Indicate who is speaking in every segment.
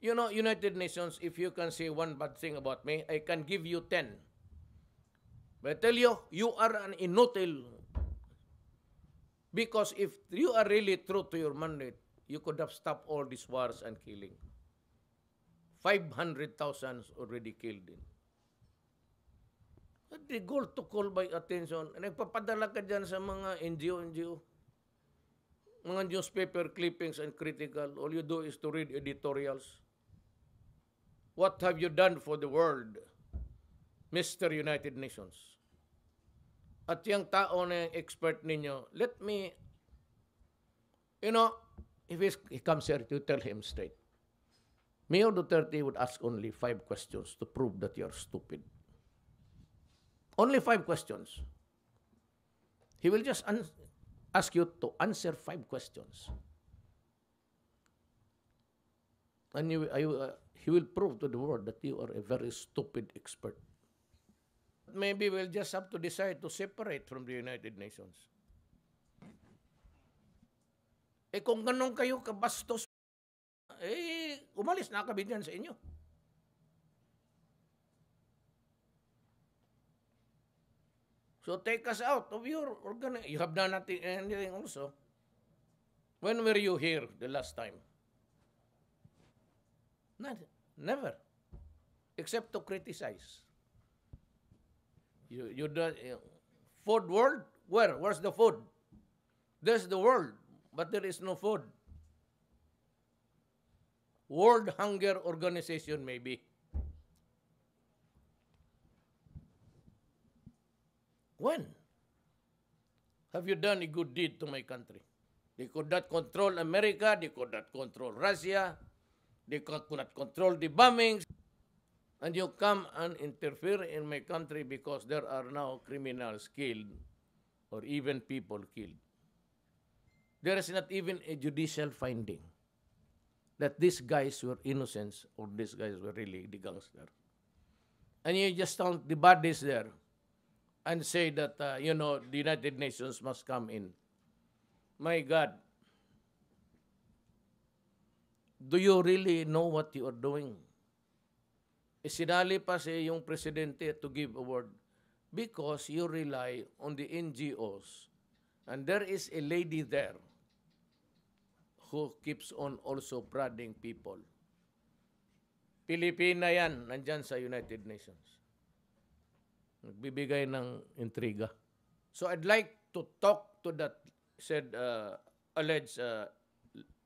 Speaker 1: You know, United Nations, if you can say one bad thing about me, I can give you 10. But I tell you, you are an inutile. Because if you are really true to your mandate, you could have stopped all these wars and killing. 500,000 already killed in. At the goal to call by attention. Nagpapadala ka dyan sa mga NGO. Mga newspaper clippings and critical. All you do is to read editorials. What have you done for the world, Mr. United Nations? At yung tao na yung expert ninyo, let me, you know, if he comes here, to tell him straight. Mayor Duterte would ask only 5 questions to prove that you're stupid. Only 5 questions. He will just ask you to answer 5 questions. And he will prove to the world that you are a very stupid expert. Maybe we'll just have to decide to separate from the United Nations. Kung ganun kayo kabastos, umalis na kami dyan sa inyo. So take us out of your organization. You have done anything also. When were you here the last time? Never. Except to criticize. You done food world? Where's the food? There's the world, but there is no food. World Hunger Organization maybe. When have you done a good deed to my country? They could not control America, they could not control Russia, they could not control the bombings. And you come and interfere in my country because there are now criminals killed or even people killed. There is not even a judicial finding that these guys were innocents or these guys were really the gangster. And you just count the bodies there and say that, the United Nations must come in. My God, do you really know what you are doing? Sinali pa sa yung presidente to give award because you rely on the NGOs. And there is a lady there who keeps on also prodding people. Pilipina yan, nandyan sa United Nations. Nagbibigay ng intriga. So I'd like to talk to that said alleged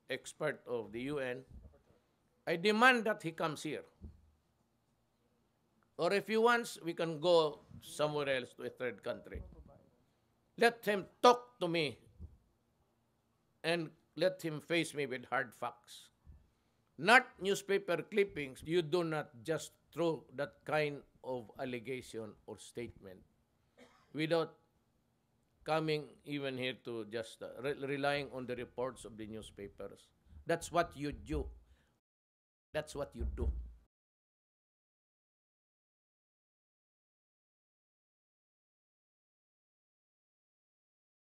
Speaker 1: expert of the UN. I demand that he comes here. Or if he wants, we can go somewhere else to a third country. Let him talk to me and let him face me with hard facts. Not newspaper clippings. You do not just throw that kind of allegation or statement without coming even here to just relying on the reports of the newspapers. That's what you do. That's what you do.